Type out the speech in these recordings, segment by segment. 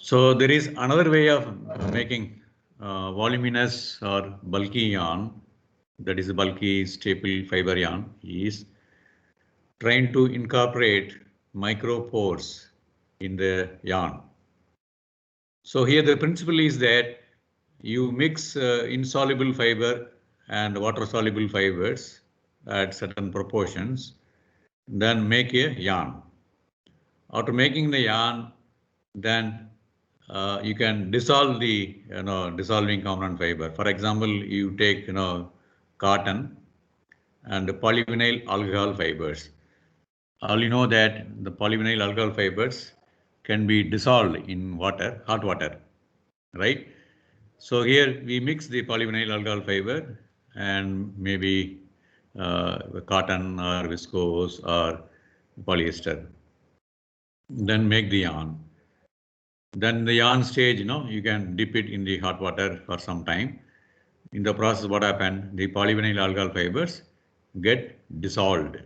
So there is another way of making voluminous or bulky yarn, that is bulky staple fiber yarn, is trying to incorporate micropores in the yarn. So here the principle is that you mix insoluble fiber and water soluble fibers at certain proportions, then make a yarn. After making the yarn, then you can dissolve the dissolving component fiber. For example, you take cotton and polyvinyl alcohol fibers. All you know that the polyvinyl alcohol fibers can be dissolved in water, hot water, right? So here we mix the polyvinyl alcohol fiber and maybe cotton or viscose or polyester. Then make the yarn. Then the yarn stage, you can dip it in the hot water for some time. In the process, what happened? The polyvinyl alcohol fibers get dissolved.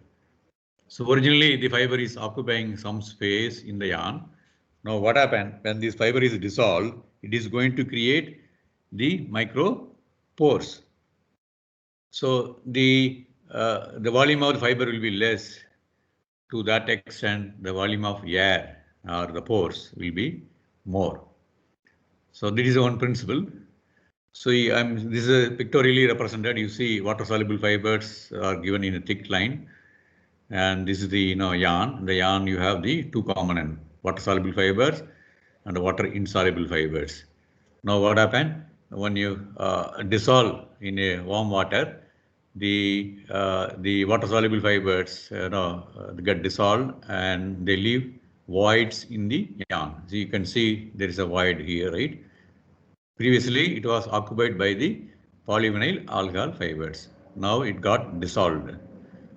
So originally the fiber is occupying some space in the yarn. Now what happened? When this fiber is dissolved, it is going to create the micro pores. So the volume of the fiber will be less. To that extent, the volume of air or the pores will be more. So this is one principle. So this is pictorially represented. You see water soluble fibers are given in a thick line. And this is the yarn. The yarn, you have the two component, water soluble fibers and water insoluble fibers. Now what happened? When you dissolve in a warm water, the water soluble fibers get dissolved and they leave voids in the yarn. So you can see there is a void here, right? Previously it was occupied by the polyvinyl alcohol fibers. Now it got dissolved.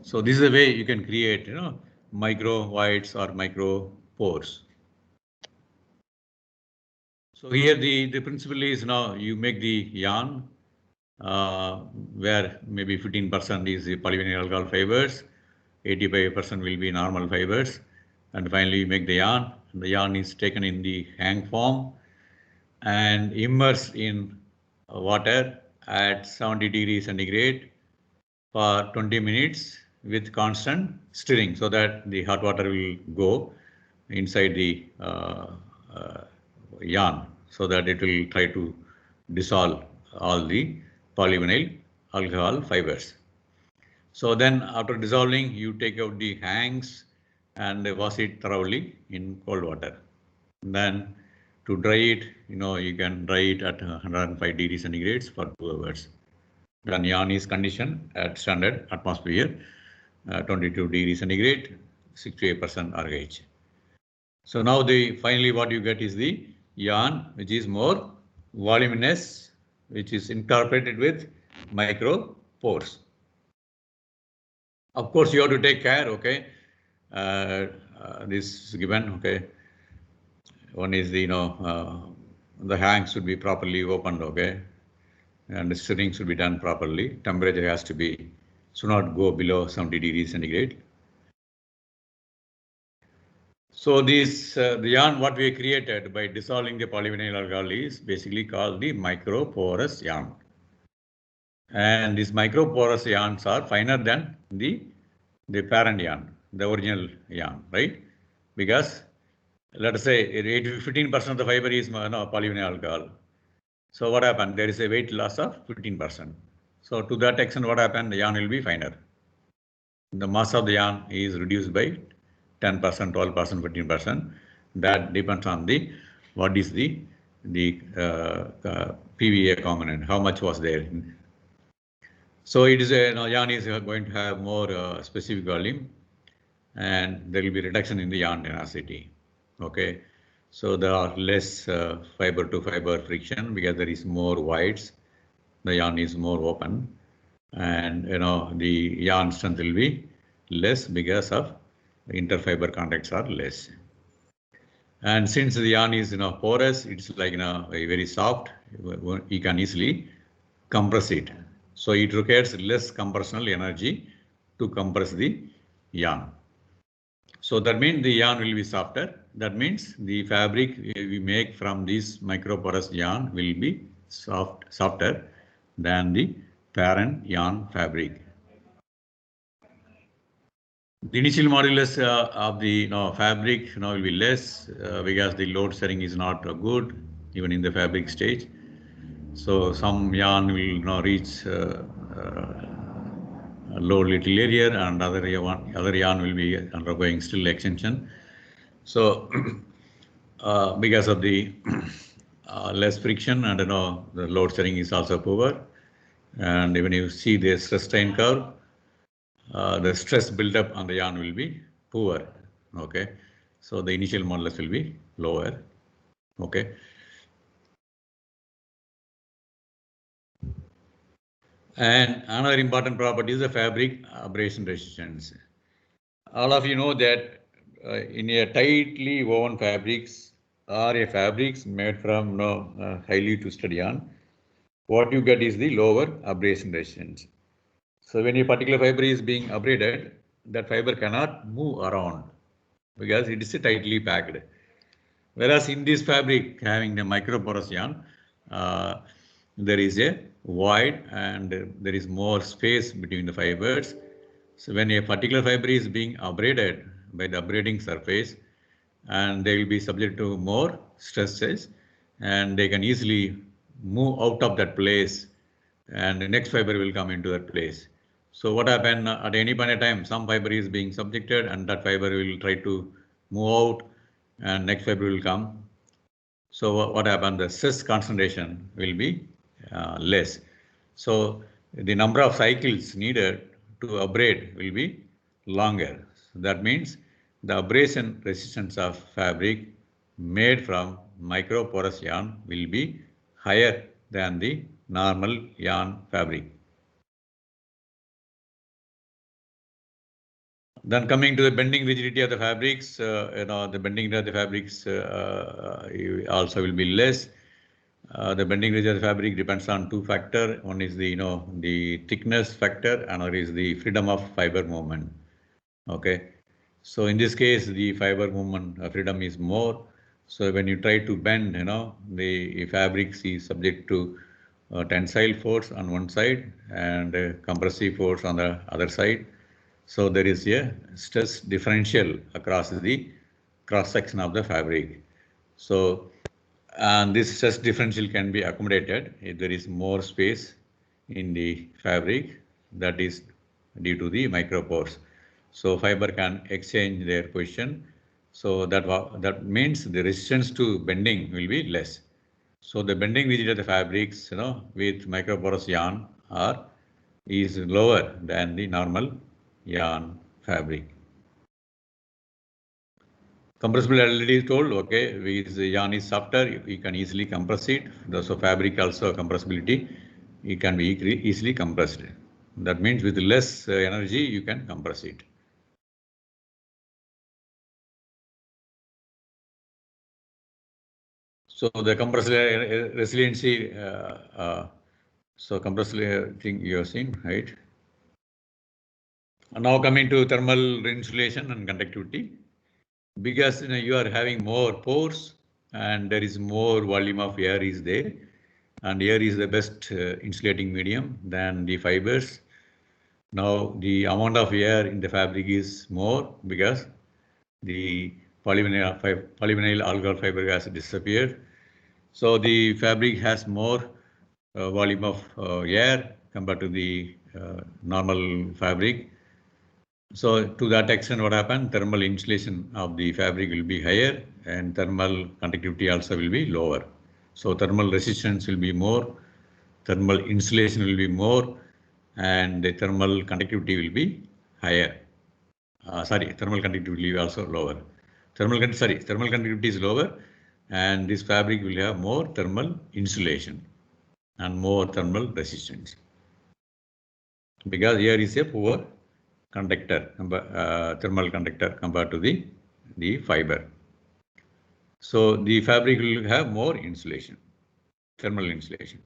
So this is a way you can create micro voids or micro pores. So here the principle is now you make the yarn where maybe 15% is the polyvinyl alcohol fibers, 85% will be normal fibers, and finally you make the yarn. And the yarn is taken in the hang form and immersed in water at 70 degrees centigrade for 20 minutes with constant stirring so that the hot water will go inside the yarn so that it will try to dissolve all the polyvinyl alcohol fibers. So then after dissolving, you take out the hangs and wash it thoroughly in cold water. Then to dry it, you can dry it at 105 degrees centigrade for 2 hours. Then yarn is conditioned at standard atmosphere, 22 degrees centigrade, 68% RH. So now finally what you get is the yarn which is more voluminous, which is incorporated with micro pores. Of course, you have to take care, okay? This is given, okay? One is the hang should be properly opened, okay? And the stirring should be done properly. Temperature has to be, should not go below 70 degrees centigrade. So this the yarn what we created by dissolving the polyvinyl alcohol is basically called the microporous yarn. And these microporous yarns are finer than the parent yarn, the original yarn, right? Because let us say 15% of the fiber is polyvinyl alcohol. So what happened? There is a weight loss of 15%. So to that extent, what happened? The yarn will be finer. The mass of the yarn is reduced by 10%, 12%, 15%. That depends on what is the PVA component, how much was there. So it is yarn is going to have more specific volume, and there will be reduction in the yarn tenacity. Okay, so there are less fiber to fiber friction because there is more voids. The yarn is more open, and the yarn strength will be less because of the interfiber contacts are less. And since the yarn is porous, it's like very soft. You can easily compress it. So it requires less compressional energy to compress the yarn. So that means the yarn will be softer. That means the fabric we make from this microporous yarn will be softer than the parent yarn fabric. The initial modulus of the fabric will be less because the load sharing is not good even in the fabric stage. So some yarn will reach load little area, and other yarn will be undergoing still extension. So because of the less friction, and the load sharing is also poor, and when you see the stress strain curve, the stress buildup on the yarn will be poor. Okay, so the initial modulus will be lower. Okay. And another important property is the fabric abrasion resistance. All of you know that in a tightly woven fabrics or a fabrics made from highly twisted yarn, what you get is the lower abrasion resistance. So when a particular fiber is being abraded, that fiber cannot move around because it is tightly packed. Whereas in this fabric having the microporous yarn, there is a void and there is more space between the fibers. So when a particular fiber is being abraded by the abrading surface, and they will be subject to more stresses, and they can easily move out of that place, and the next fiber will come into that place. So what happens at any point in time, some fiber is being subjected and that fiber will try to move out and next fiber will come. So what happens, the stress concentration will be less. So the number of cycles needed to abrade will be longer. So that means the abrasion resistance of fabric made from microporous yarn will be higher than the normal yarn fabric. Then coming to the bending rigidity of the fabrics, the bending of the fabrics also will be less. The bending rigidity of the fabric depends on two factors. One is the the thickness factor, another is the freedom of fiber movement. Okay, so in this case, the fiber movement freedom is more. So when you try to bend, the fabrics is subject to tensile force on one side and compressive force on the other side. So there is a stress differential across the cross section of the fabric. So, and this stress differential can be accommodated if there is more space in the fabric, that is due to the micropores. So fiber can exchange their position. So that means the resistance to bending will be less. So the bending rigidity of the fabrics, with microporous yarn is lower than the normal yarn fabric. Compressibility already told, okay, with the yarn is softer, you can easily compress it. So fabric also compressibility, it can be easily compressed. That means with less energy, you can compress it. So the compressible resiliency, so compressible thing you have seen, right? And now coming to thermal insulation and conductivity. Because you are having more pores and there is more volume of air is there, and air is the best insulating medium than the fibers. Now the amount of air in the fabric is more because the polyvinyl alcohol fiber has disappeared. So the fabric has more volume of air compared to the normal fabric. So to that extent, what happened? Thermal insulation of the fabric will be higher and thermal conductivity also will be lower. So thermal resistance will be more, thermal insulation will be more, and the thermal conductivity will be higher. Thermal conductivity will be also lower. Thermal conductivity is lower, and this fabric will have more thermal insulation and more thermal resistance because here is a poor conductor, thermal conductor compared to the fiber. So the fabric will have more insulation, thermal insulation.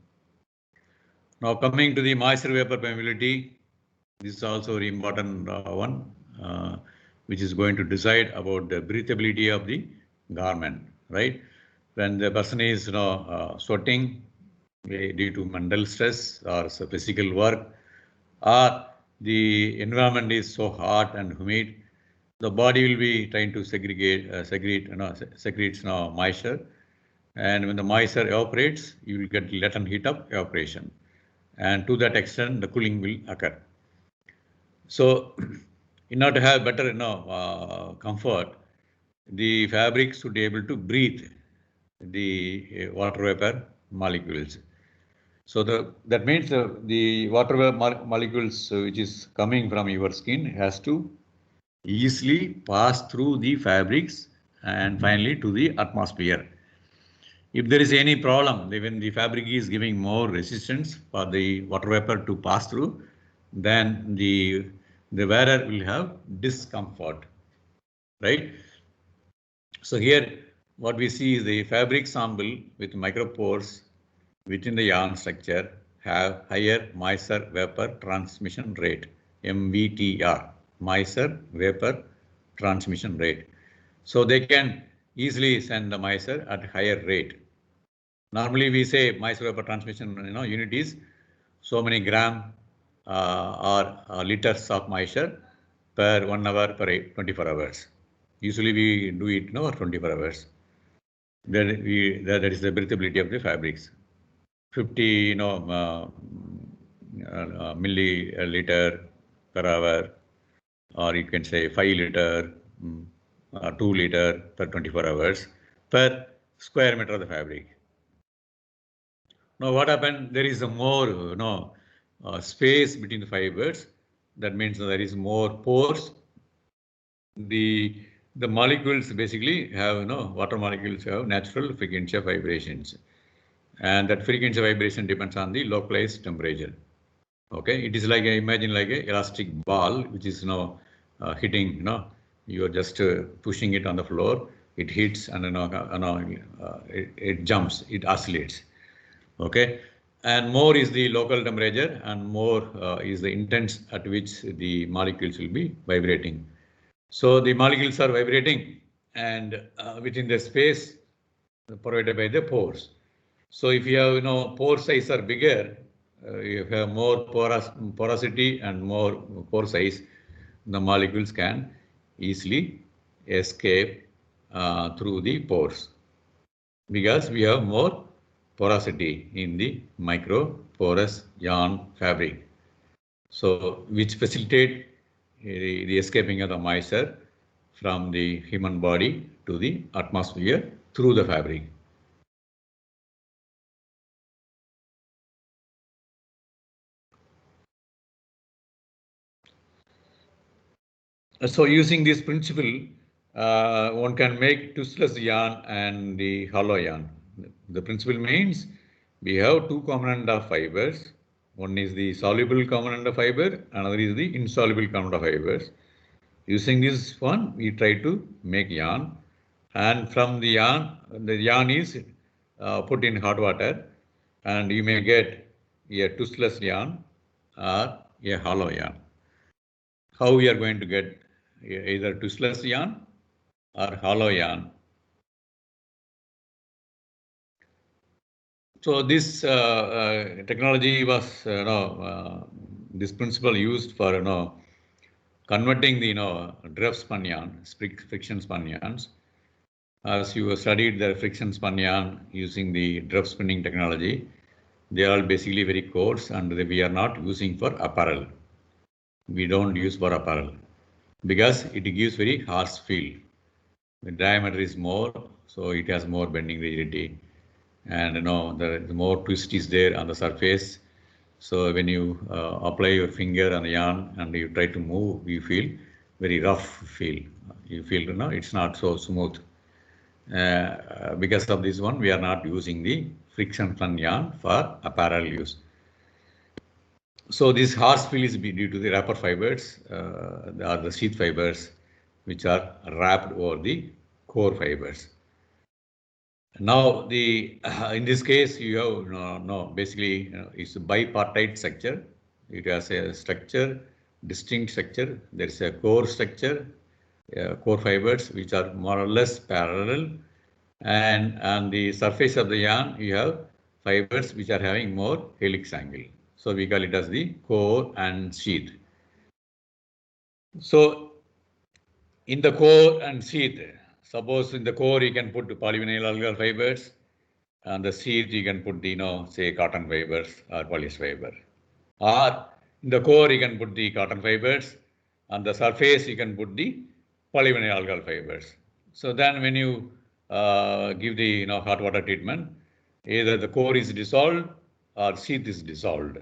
Now coming to the moisture vapor permeability, this is also very important one. which is going to decide about the breathability of the garment, right? When the person is sweating due to mental stress or physical work, or the environment is so hot and humid, the body will be trying to secretes moisture, and when the moisture evaporates, you will get latent heat of evaporation, and to that extent, the cooling will occur. So, in order to have better comfort, the fabric should be able to breathe the water vapor molecules. So that means the water vapor molecules which is coming from your skin has to easily pass through the fabrics and finally to the atmosphere. If there is any problem, when the fabric is giving more resistance for the water vapor to pass through, then the wearer will have discomfort, right? So here what we see is the fabric sample with micropores within the yarn structure have higher moisture vapor transmission rate, MVTR, moisture vapor transmission rate. So they can easily send the moisture at higher rate. Normally we say moisture vapor transmission unit is so many gram or liters of moisture per 1 hour per 24 hours. Usually we do it for 24 hours. That is the breathability of the fabrics. 50 milliliter per hour, or you can say 5 liter, 2 liter per 24 hours per square meter of the fabric. Now what happened? There is a more space between the fibers. That means there is more pores. The molecules basically have water molecules have natural frequency of vibrations, and that frequency of vibration depends on the localized temperature. Okay, it is like imagine like a elastic ball which is hitting. You are just pushing it on the floor. It hits and it jumps. It oscillates. Okay, and more is the local temperature, and more is the intense at which the molecules will be vibrating. So the molecules are vibrating, and within the space provided by the pores. So if you have pore size are bigger, you have more porosity and more pore size, the molecules can easily escape through the pores, because we have more porosity in the microporous yarn fabric. So which facilitate the escaping of the moisture from the human body to the atmosphere through the fabric. So using this principle, one can make twistless yarn and the hollow yarn. The principle means we have two component of fibers. One is the soluble component of fiber, another is the insoluble component of fibers. Using this one, we try to make yarn, and from the yarn is put in hot water, and you may get a twistless yarn or a hollow yarn. How we are going to get either twistless yarn or hollow yarn? So this technology was, this principle used for converting the Drev spun yarn, friction spun yarns. As you studied the friction spun yarn using the Drev spinning technology, they are all basically very coarse, and we are not using for apparel. We don't use for apparel because it gives very harsh feel. The diameter is more, so it has more bending rigidity, and the more twist is there on the surface. So when you apply your finger on the yarn and you try to move, you feel very rough feel. You feel it's not so smooth. Because of this one, we are not using the friction spun yarn for apparel use. So this harsh feel is due to the wrapper fibers, or the sheath fibers, which are wrapped over the core fibers. Now in this case you have basically it's a bipartite structure. It has a structure, distinct structure. There is a core structure, core fibers which are more or less parallel, and on the surface of the yarn you have fibers which are having more helix angle. So we call it as the core and sheath. So in the core and sheath, suppose in the core you can put polyvinyl algal fibers, and the sheath you can put the, say cotton fibers or polyester fiber. Or in the core you can put the cotton fibers, on the surface you can put the polyvinyl algal fibers. So then when you give the hot water treatment, either the core is dissolved or sheath is dissolved,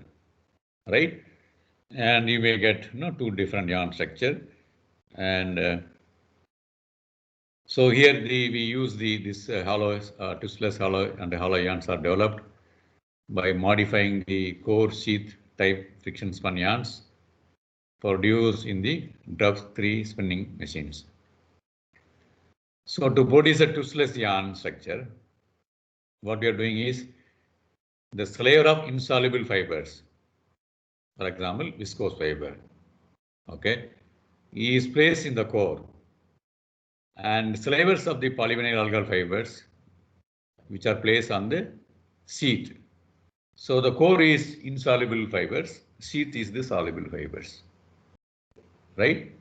right? And you may get two different yarn structure. And so here we use this hollow, twistless hollow and hollow yarns are developed by modifying the core sheath type friction spun yarns produced in the Druff 3 spinning machines. So to produce a twistless yarn structure, what we are doing is the slayer of insoluble fibers, for example, viscose fiber, okay, is placed in the core, and slavers of the polyvinyl algal fibers which are placed on the sheath. So the core is insoluble fibers, sheath is the soluble fibers, right?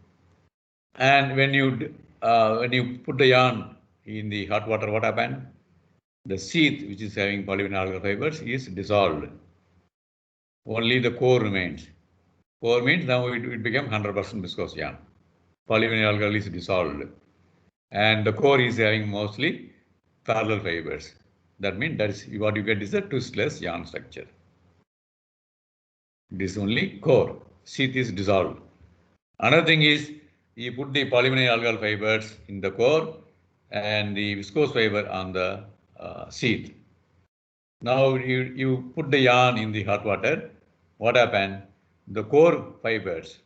And when you put the yarn in the hot water, what happens? The sheath, which is having polyvinyl algal fibers, is dissolved. Only the core remains. Core means now it became 100% viscose yarn. Polyvinyl algal is dissolved, and the core is having mostly parallel fibers. That means that is what you get is a twistless yarn structure. This is only core. Sheath is dissolved. Another thing is you put the polyvinyl algal fibers in the core and the viscose fiber on the sheath. Now you put the yarn in the hot water. What happens? The core fibers,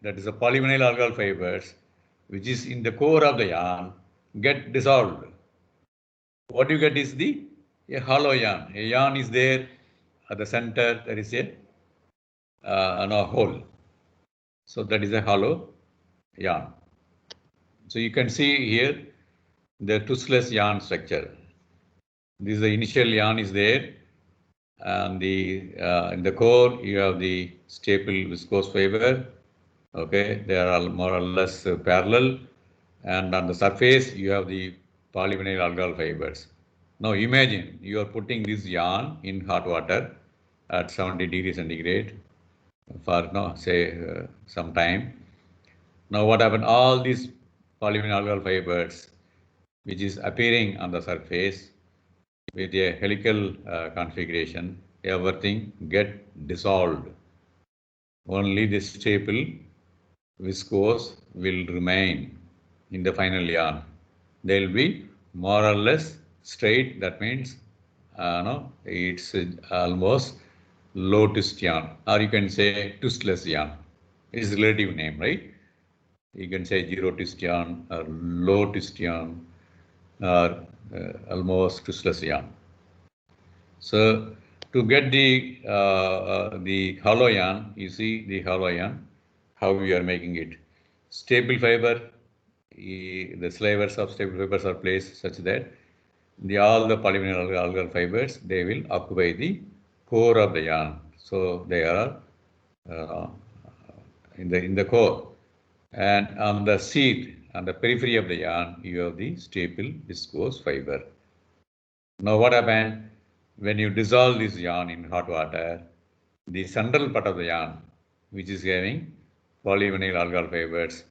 that is the polyvinyl algal fibers, which is in the core of the yarn, get dissolved. What you get is a hollow yarn. A yarn is there at the center. There is a hole. So that is a hollow yarn. So you can see here the twistless yarn structure. This is the initial yarn is there, and in the core you have the staple viscose fiber. Okay, they are all more or less parallel, and on the surface you have the polyvinyl algal fibers. Now imagine you are putting this yarn in hot water at 70 degrees centigrade for say some time. Now what happened? All these polyvinyl algal fibers which is appearing on the surface with a helical configuration, everything get dissolved. Only the staple viscose will remain in the final yarn. They will be more or less straight. That means it's almost low twist yarn, or you can say twistless yarn. It's a relative name, right? You can say zero twist yarn or low twist yarn or almost twistless yarn. So to get the hollow yarn, you see the hollow yarn, how we are making it. Staple fiber, the slavers of staple fibers are placed such that all the polyvinyl algal fibers, they will occupy the core of the yarn. So they are in the core. And on the sheath, on the periphery of the yarn, you have the staple viscose fiber. Now what happens? When you dissolve this yarn in hot water, the central part of the yarn, which is having polyvinyl algal fibers,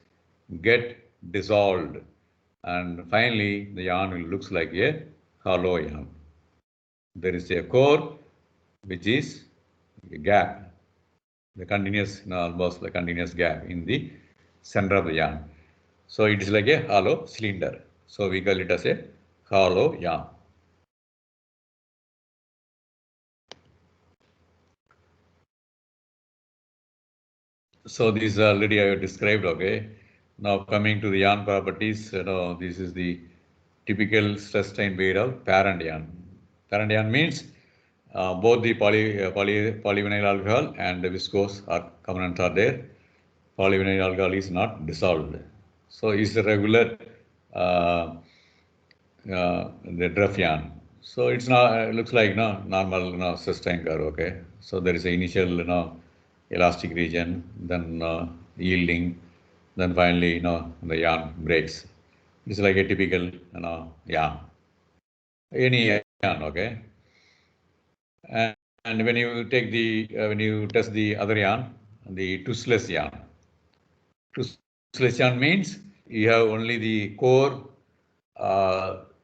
get dissolved, and finally the yarn will looks like a hollow yarn. There is a core which is a gap, the continuous, almost the continuous gap in the center of the yarn. So it is like a hollow cylinder. So we call it as a hollow yarn. So these already I have described, okay. Now coming to the yarn properties, this is the typical stress strain weight of parent yarn. Parent yarn means both the polyvinyl alcohol and the viscose components are there. Polyvinyl alcohol is not dissolved. So it's a regular the draft yarn. So it's not looks like normal sustain curve. Okay, so there is an initial elastic region, then yielding, then finally the yarn breaks. It's like a typical yarn, any yarn. Okay, and when you take the when you test the other yarn, the twistless yarn. Twistless yarn means you have only the core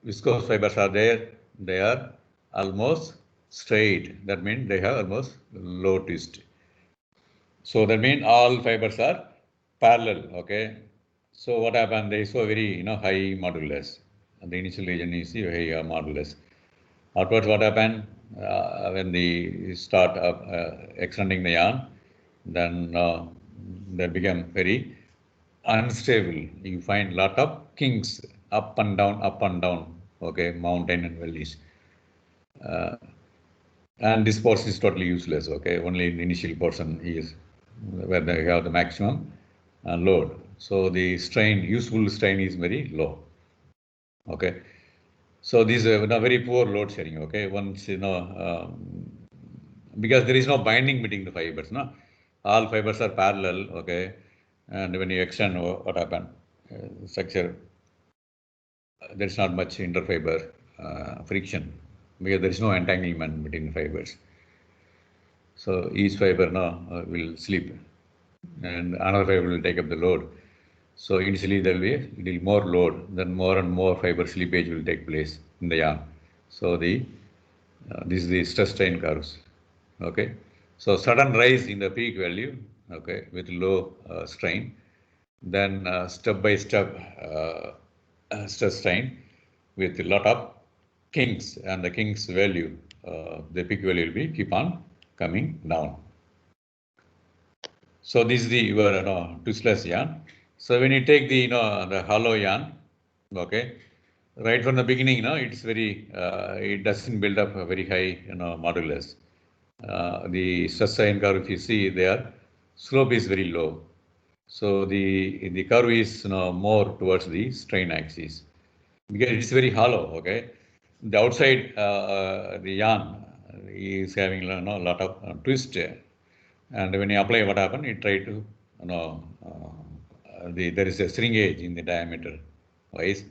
viscose fibers are there. They are almost straight. That means they have almost low twist. So that means all fibers are parallel. Okay. So what happened? They saw very high modulus. And the initial region is the high modulus. Afterwards, what happened when they start extending the yarn? Then they become very unstable. You find lot of kinks up and down. Okay, mountain and valleys. And this portion is totally useless. Okay, only the initial portion is where they have the maximum load. So the strain, useful strain, is very low. Okay, so these are very poor load sharing. Okay, once because there is no binding between the fibers. No, all fibers are parallel. Okay, and when you extend, what happen? Structure, there's not much interfiber friction because there is no entanglement between fibers. So each fiber will slip and another fiber will take up the load. So initially there will be a little more load, then more and more fiber slippage will take place in the yarn. So this is the stress strain curves. Okay. So sudden rise in the peak value, okay, with low strain, then step by step stress strain with a lot of kinks, and the kinks value, the peak value will be keep on coming down. So this is the your twistless yarn. So when you take the the hollow yarn, okay, right from the beginning, it's very it doesn't build up a very high modulus. The stress strain curve, if you see there, slope is very low. So the curve is more towards the strain axis because it's very hollow. Okay, the outside the yarn is having a lot of twist, and when you apply, what happen? It try to there is a shrinkage in the diameter wise.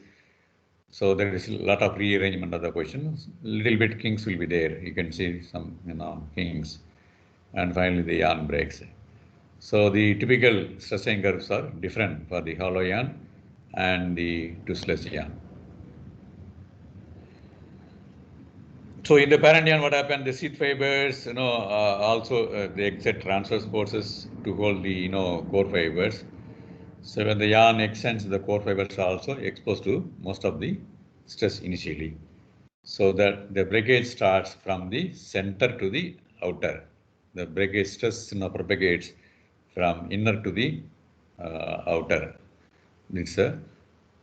So there is a lot of rearrangement of the questions. Little bit kinks will be there. You can see some kinks, and finally the yarn breaks. So the typical stress strain curves are different for the hollow yarn and the twistless yarn. So in the parent yarn, what happened? The seed fibers, also they exert transverse forces to hold the core fibers. So when the yarn extends, the core fibers are also exposed to most of the stress initially. So that the breakage starts from the center to the outer. The breakage stress propagates from inner to the outer. It's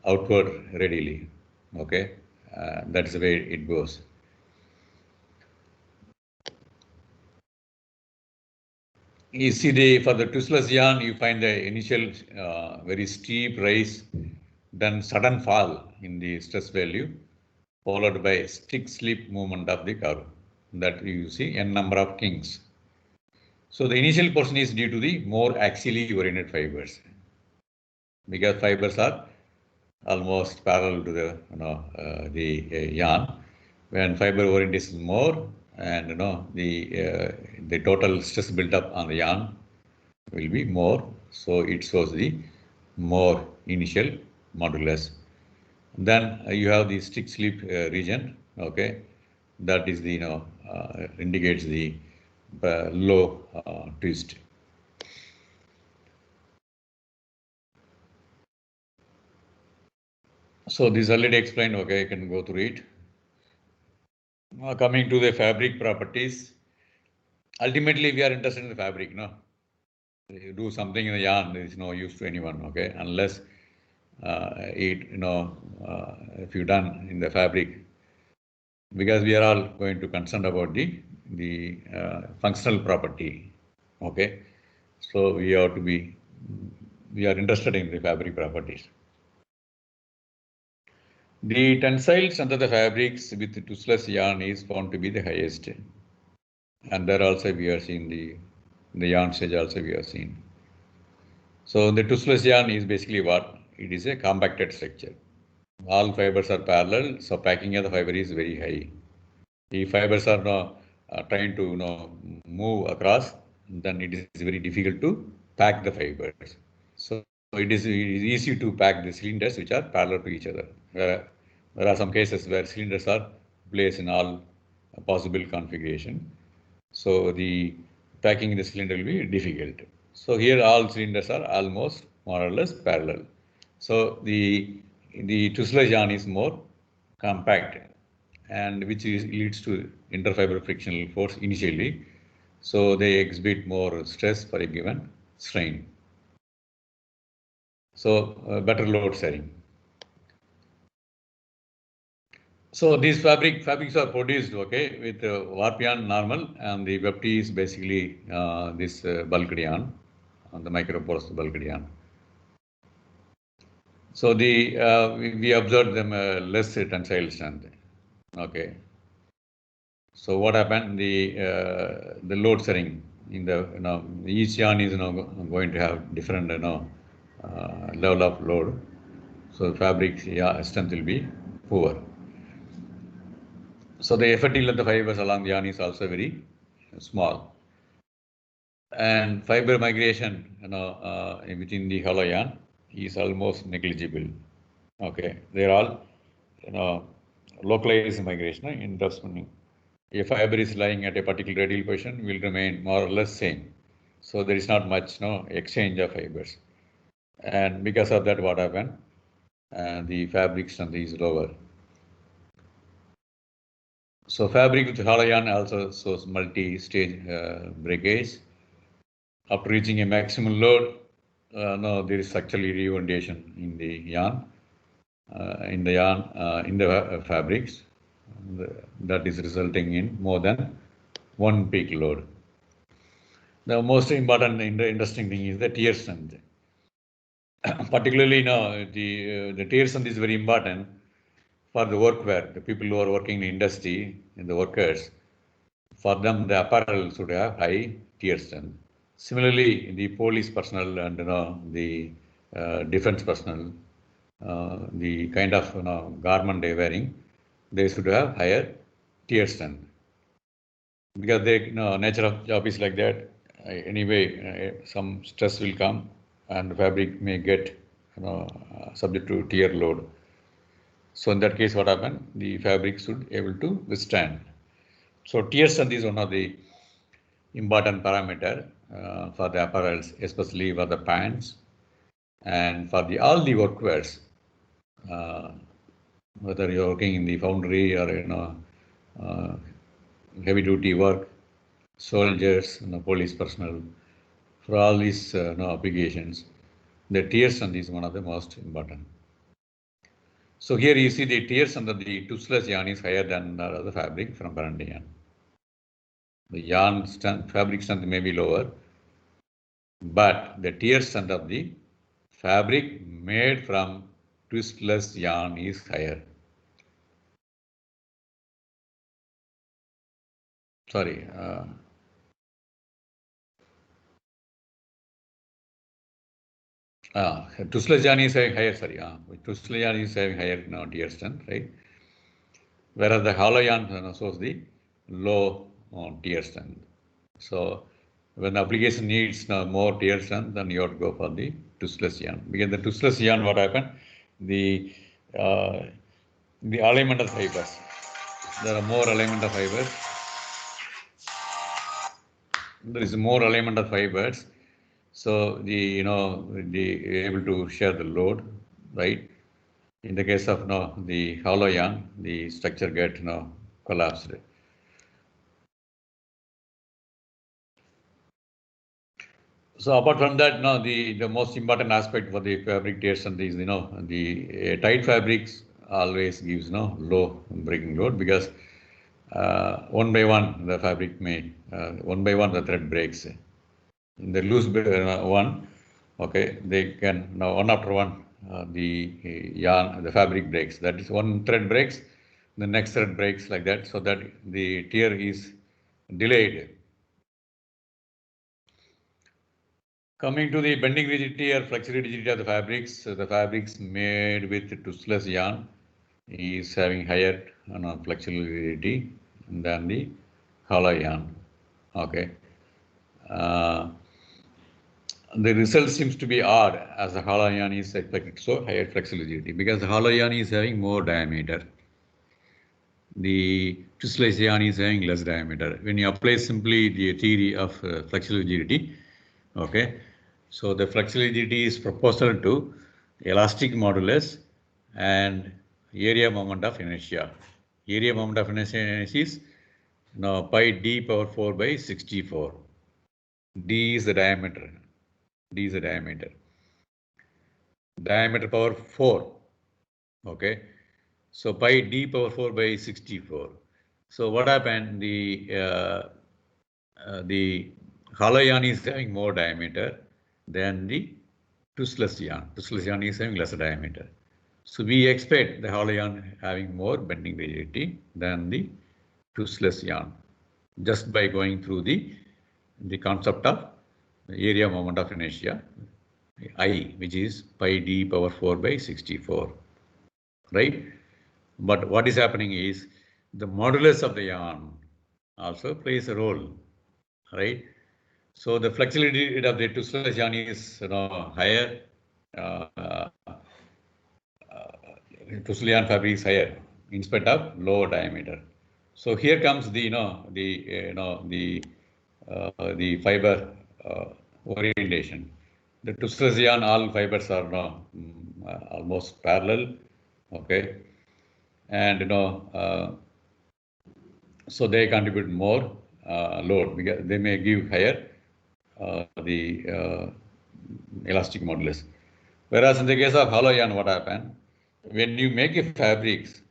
outward radially. Okay, that's the way it goes. You see for the twistless yarn, you find the initial very steep rise, then sudden fall in the stress value, followed by stick slip movement of the curve. That you see n number of kinks. So the initial portion is due to the more axially oriented fibers, because fibers are almost parallel to the yarn. When fiber orientation is more, and the total stress built up on the yarn will be more, so it shows the more initial modulus. Then you have the stick slip region. Okay, that is the indicates the low twist. So this already explained. Okay, I can go through it. Coming to the fabric properties, ultimately we are interested in the fabric. No, you do something in the yarn, there is no use to anyone. Okay, unless if you done in the fabric, because we are all going to concern about the functional property. Okay, so we are interested in the fabric properties. The tensile strength of the fabrics with toothless yarn is found to be the highest. And there also we are seeing the yarn stage also we are seeing. So the toothless yarn is basically what? It is a compacted structure. All fibers are parallel, so packing of the fiber is very high. The fibers are now trying to move across, then it is very difficult to pack the fibers. So it is easy to pack the cylinders which are parallel to each other. There are some cases where cylinders are placed in all possible configuration. So the packing in the cylinder will be difficult. So here all cylinders are almost more or less parallel. So the toothless yarn is more compact, and which leads to interfiber frictional force initially. So they exhibit more stress for a given strain. So better load sharing. So these fabrics are produced, okay, with warp yarn normal, and the wefty is basically this bulked yarn, the microporous bulked yarn. So we observed them less tensile strength, okay. So what happened? The load sharing in the each yarn is going to have different level of load. So fabric strength will be poor. So the effective length of fibers along the yarn is also very small. And fiber migration, within the hollow yarn is almost negligible. Okay, they're all, localized migration in spinning. A fiber is lying at a particular radial position will remain more or less same. So there is not much exchange of fibers. And because of that, what happened? The fabric strength is lower. So fabric with hollow yarn also shows multi-stage breakage. After reaching a maximum load, there is actually reorientation in the yarn, in the fabrics. That is resulting in more than one peak load. The most important interesting thing is the tear strength. Particularly now, the tear strength is very important for the workwear, the people who are working in industry, and the workers. For them, the apparel should have high tear strength. Similarly, the police personnel and the defense personnel, the kind of garment they are wearing, they should have higher tear strength, because the nature of job is like that. Anyway, some stress will come, and the fabric may get subject to tear load. So in that case, what happened? The fabric should able to withstand. So tear strength is one of the important parameter for the apparels, especially for the pants and for all the workwears. Whether you're working in the foundry or heavy duty work, soldiers, police personnel, for all these applications, the tear strength is one of the most important. So here you see the tear strength of the toothless yarn is higher than the fabric from Baranti yarn. The yarn strength, fabric strength may be lower, but the tear strength of the fabric made from twistless yarn is higher. Sorry. Twistless yarn is having higher, sorry. Twistless yarn is having higher tear strength, right? Whereas the hollow yarn shows the low tear strength. So when the application needs more tear strength, then you have to go for the twistless yarn. Because the twistless yarn, what happened? The alignment of fibers. There are more alignment of fibers. There is more alignment of fibers. So the able to share the load, right? In the case of the hollow yarn, the structure get collapsed. So apart from that, the most important aspect for the fabric tear strength is the tight fabrics always gives low breaking load, because one by one the fabric may one by one the thread breaks. In the loose one, okay, they can one after one the fabric breaks. That is, one thread breaks, the next thread breaks, like that, so that the tear is delayed. Coming to the bending rigidity or flexural rigidity of the fabrics made with toothless yarn is having higher flexural rigidity than the hollow yarn. Okay. The result seems to be odd as the hollow yarn is expected to show higher flexural rigidity because the hollow yarn is having more diameter. The toothless yarn is having less diameter. When you apply simply the theory of flexural rigidity, okay, so the flexural rigidity is proportional to elastic modulus and area moment of inertia. Area moment of inertia is pi d power 4 by 64. D is the diameter. D is the diameter. Diameter power 4. Okay. So pi d power 4 by 64. So what happened? The hollow yarn is having more diameter than the toothless yarn. Toothless yarn is having lesser diameter. So we expect the hollow yarn having more bending rigidity than the toothless yarn, just by going through the concept of area moment of inertia, I, which is pi d power 4 by 64, right? But what is happening is the modulus of the yarn also plays a role, right? So the flexibility of the toothless yarn is higher. Toothless yarn fabric is higher in spite of lower diameter. So here comes the the fiber orientation. The toothless yarn, all fibers are almost parallel, okay, and so they contribute more load because they may give higher the elastic modulus. Whereas in the case of hollow yarn, what happened? When you make a fabrics,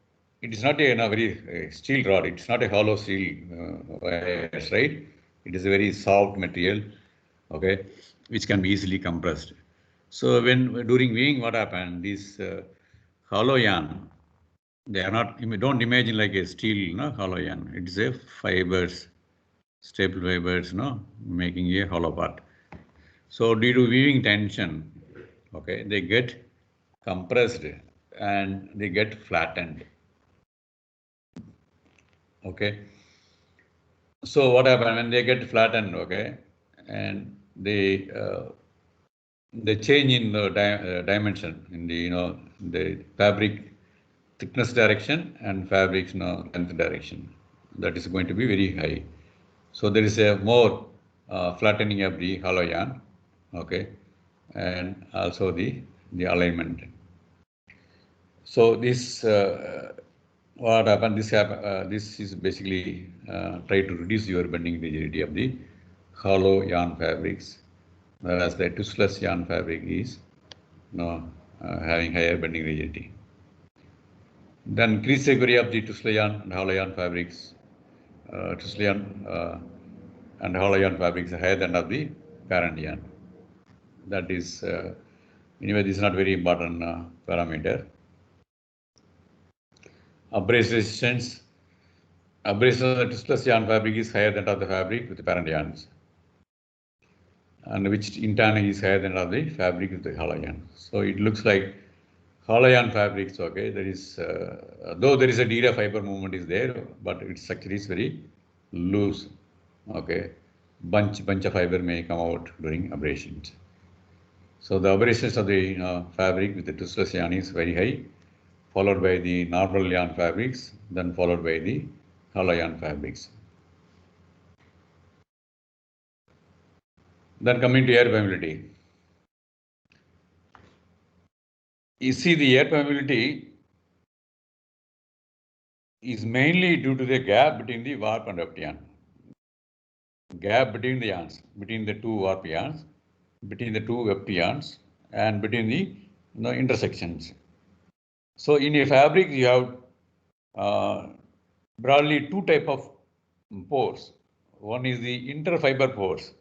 it is not a very steel rod. It's not a hollow steel wires, right? It is a very soft material, okay, which can be easily compressed. So when during weaving, what happened? This hollow yarn, they are not. Don't imagine like a steel, hollow yarn. It is a fibers, staple fibers, making a hollow part. So due to weaving tension, okay, they get compressed and they get flattened. Okay. So what happens when they get flattened, okay, and they change in the dimension in the the fabric thickness direction and fabric length direction. That is going to be very high. So there is a more flattening of the hollow yarn, okay, and also the alignment. So this what happened? This is basically try to reduce your bending rigidity of the hollow yarn fabrics, whereas the toothless yarn fabric is having higher bending rigidity. Then crease recovery of the toothless yarn and hollow yarn fabrics, toothless yarn and hollow yarn fabrics are higher than of the parent yarn. That is anyway, this is not very important parameter. Abrasive resistance. Abrasive of the toothless yarn fabric is higher than of the fabric with the parent yarns, and which in turn is higher than of the fabric with the hollow yarn. So it looks like hollow yarn fabrics, okay, there is, though there is a DRA fiber movement is there, but its structure is very loose, okay. Bunch of fiber may come out during abrasions. So the abrasions of the fabric with the toothless yarn is very high, followed by the normal yarn fabrics, then followed by the hollow yarn fabrics. Then coming to air permeability. You see, the air permeability is mainly due to the gap between the warp and weft yarn. Gap between the yarns, between the two warp yarns, between the two weft yarns, and between the intersections. So in a fabric, you have broadly two type of pores. One is the interfiber pores.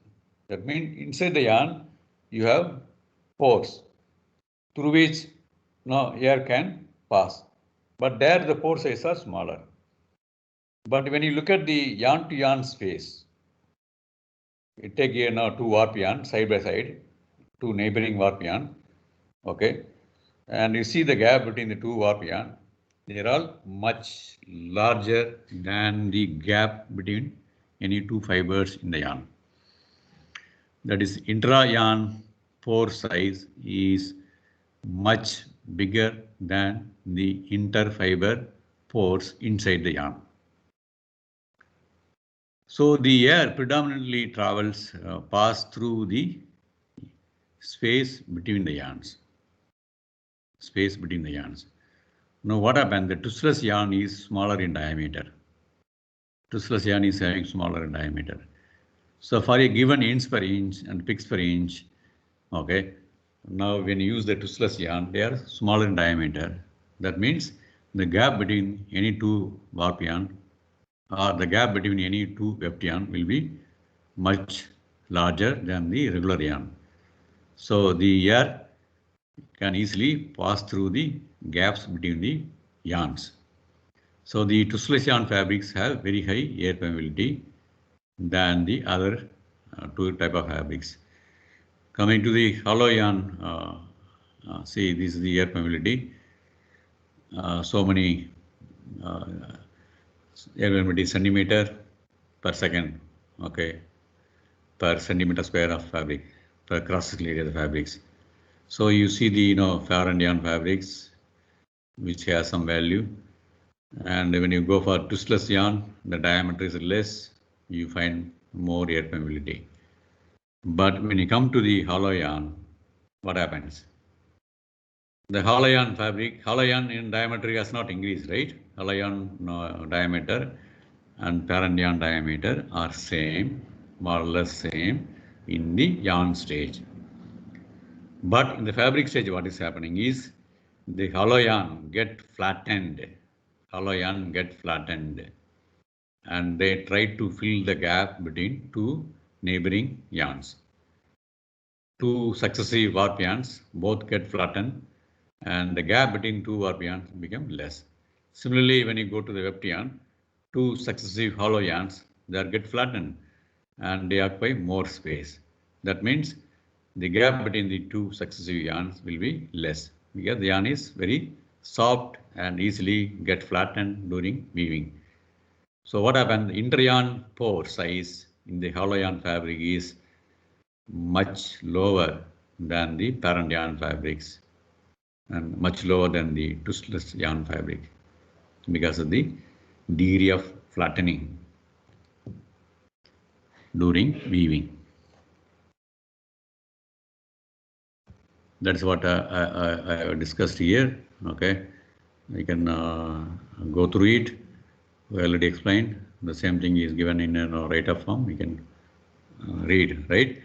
That means inside the yarn, you have pores through which Now air can pass, but there the pore size are smaller. But when you look at the yarn to yarn space, you take here now two warp yarn side by side, two neighboring warp yarn, okay, and you see the gap between the two warp yarn. They are all much larger than the gap between any two fibers in the yarn. That is, intra-yarn pore size is much bigger than the interfiber pores inside the yarn. So the air predominantly travels, pass through the space between the yarns. Space between the yarns. Now what happened? The twistless yarn is smaller in diameter. Twistless yarn is having smaller in diameter. So for a given inch per inch and pix per inch, okay, now when you use the twistless yarn, they are smaller in diameter. That means the gap between any two warp yarn or the gap between any two weft yarn will be much larger than the regular yarn. So the air can easily pass through the gaps between the yarns. So the twistless yarn fabrics have very high air permeability than the other two type of fabrics. Coming to the hollow yarn, see this is the air permeability. So many air permeability centimeter per second, okay, per centimeter square of fabric, per cross-sectional area of the fabrics. So you see the fair and yarn fabrics, which has some value. And when you go for twistless yarn, the diameter is less, you find more air permeability. But when you come to the hollow yarn, what happens? The hollow yarn fabric, hollow yarn in diameter has not increased, right? Hollow yarn diameter and parent yarn diameter are same, more or less same in the yarn stage. But in the fabric stage, what is happening is the hollow yarn get flattened. Hollow yarn get flattened. And they try to fill the gap between two neighboring yarns. Two successive warp yarns both get flattened and the gap between two warp yarns become less. Similarly, when you go to the weft yarn, two successive hollow yarns, they get flattened and they occupy more space. That means the gap between the two successive yarns will be less because the yarn is very soft and easily get flattened during weaving. So what happened? The inter-yarn pore size in the hollow yarn fabric is much lower than the parent yarn fabrics and much lower than the twistless yarn fabric because of the degree of flattening during weaving. That's what I discussed here. Okay, we can go through it. We already explained. The same thing is given in a write-up form. We can read, right?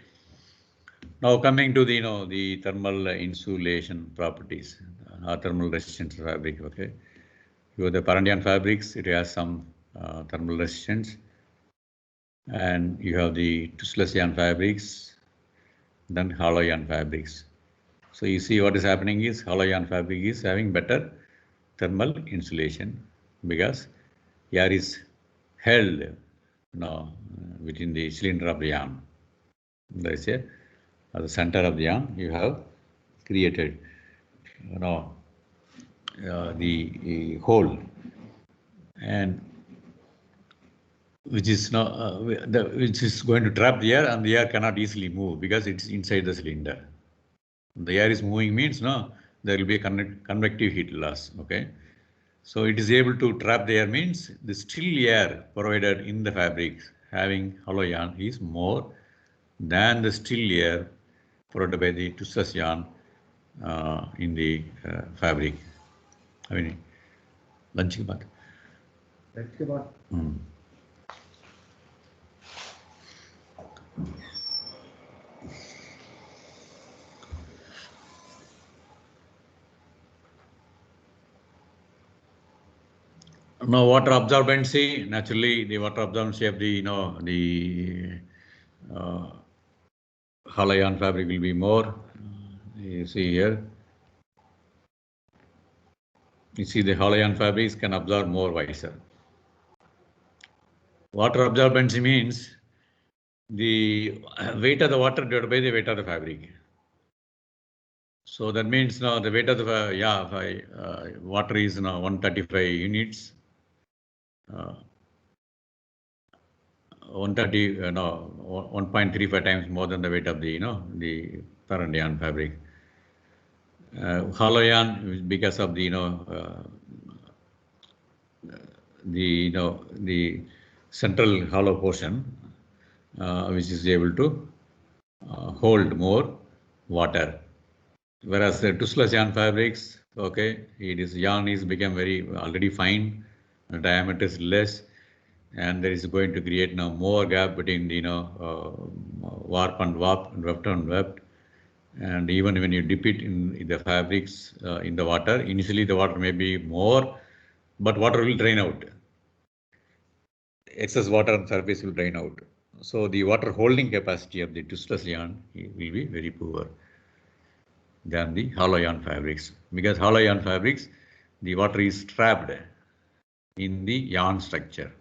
Now coming to the the thermal insulation properties, thermal resistance fabric. Okay, you have the parent yarn fabrics. It has some thermal resistance, and you have the twistless yarn fabrics, then hollow yarn fabrics. So you see what is happening is hollow yarn fabric is having better thermal insulation because air is held within the cylinder of the yarn. There is a at the center of the yarn you have created the hole, and which is not which is going to trap the air, and the air cannot easily move because it's inside the cylinder. The air is moving means there will be a convective heat loss. Okay, so it is able to trap the air means the still air provided in the fabric having hollow yarn is more than the still air provided by the twistless yarn in the fabric. I mean, lunch ke baad. Lunch ke baad. Now, water absorbency, naturally, the water absorbency of the the hollow yarn fabric will be more. You see here. You see the hollow yarn fabrics can absorb more moisture. Water absorbency means the weight of the water divided by the weight of the fabric. So that means now the weight of the water is now 135 units. 130 no 1.35 times more than the weight of the the parent yarn fabric. Hollow yarn, because of the the central hollow portion, which is able to hold more water, whereas the toothless yarn fabrics, okay, yarn is become very already fine, the diameter is less, and there is going to create now more gap between the warp and warp, weft and weft. And even when you dip it in the fabrics in the water, initially the water may be more, but water will drain out. Excess water on surface will drain out. So the water holding capacity of the toothless yarn will be very poor than the hollow yarn fabrics. Because hollow yarn fabrics, the water is trapped in the yarn structure.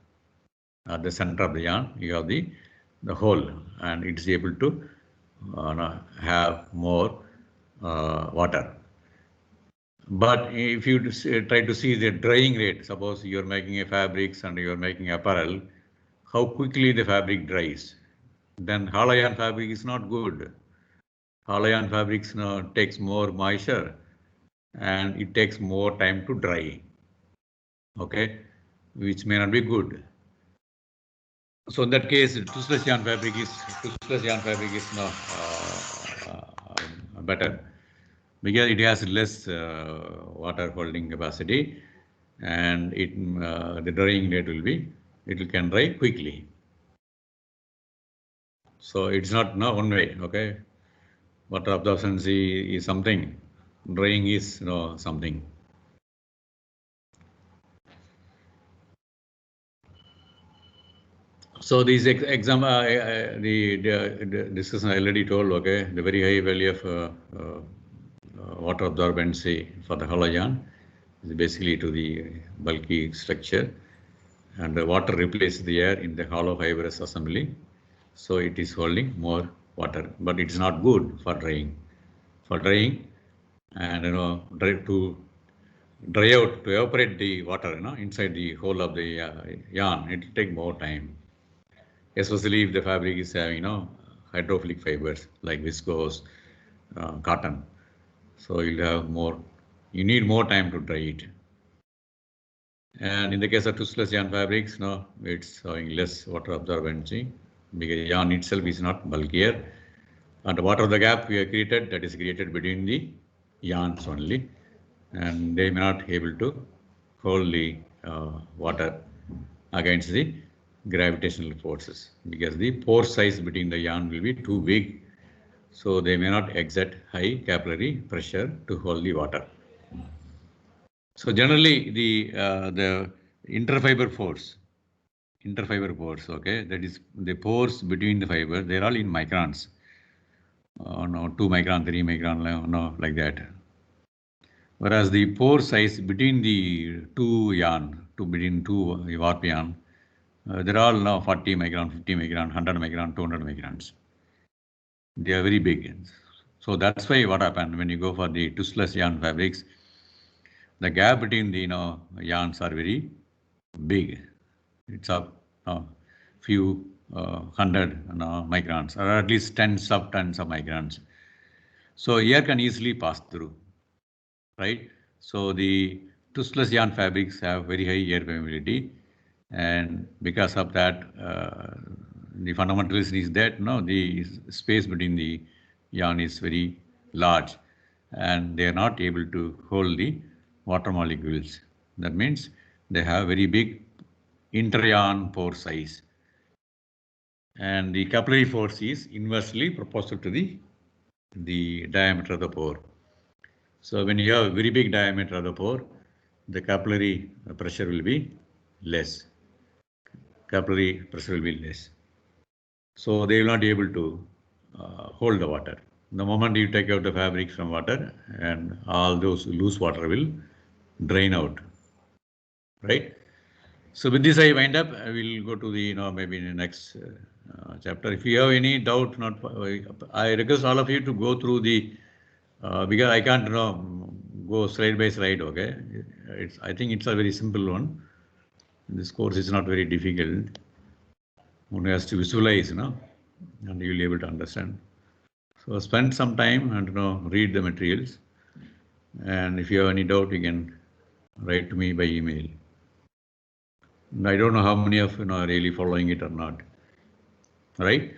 At the center of the yarn, you have the hole, and it is able to have more water. But if you try to see the drying rate, suppose you are making a fabrics and you are making apparel, how quickly the fabric dries, then hollow yarn fabric is not good. Hollow yarn fabrics takes more moisture and it takes more time to dry, okay, which may not be good. So in that case, toothless yarn fabric is better, because it has less water holding capacity, and the drying rate will be, it can dry quickly. So it's not one way, okay. Water absorbency is something, drying is something. So these the discussion I already told, okay, the very high value of water absorbency for the hollow yarn is basically to the bulky structure, and the water replaces the air in the hollow fibrous assembly, so it is holding more water, but it's not good for drying. For drying, and to dry out, to evaporate the water inside the hole of the yarn, it will take more time, especially if the fabric is having hydrophilic fibers like viscose, cotton. So you'll have more, you need more time to dry it. And in the case of toothless yarn fabrics, it's having less water absorbency, because yarn itself is not bulkier. And what are the gap we have created, that is created between the yarns only, and they may not able to hold the water against the gravitational forces, because the pore size between the yarn will be too big, so they may not exert high capillary pressure to hold the water. So generally the interfiber pores, okay, that is the pores between the fiber, they're all in microns. 2 micron, 3 micron, like that. Whereas the pore size between the between two warp yarn, they're all now 40 micron, 50 micron, 100 micron, 200 microns. They are very big. So that's why what happened when you go for the toothless yarn fabrics, the gap between the yarns are very big. It's a few hundred microns, or at least tens of microns. So air can easily pass through, right? So the toothless yarn fabrics have very high air permeability, and because of that, the fundamental reason is that the space between the yarn is very large, and they are not able to hold the water molecules. That means they have very big inter-yarn pore size, and the capillary force is inversely proportional to the diameter of the pore. So when you have a very big diameter of the pore, the capillary pressure will be less. Capillary pressure will be less. So they will not be able to hold the water. The moment you take out the fabric from water, and all those loose water will drain out, right? So with this I wind up. I will go to the, maybe in the next chapter. If you have any doubt, I request all of you to go through the, because I can't, go slide by slide, okay? I think it's a very simple one. This course is not very difficult. One has to visualize, and you'll be able to understand. So spend some time and, read the materials. And if you have any doubt, you can write to me by email. And I don't know how many of you are really following it or not. Right?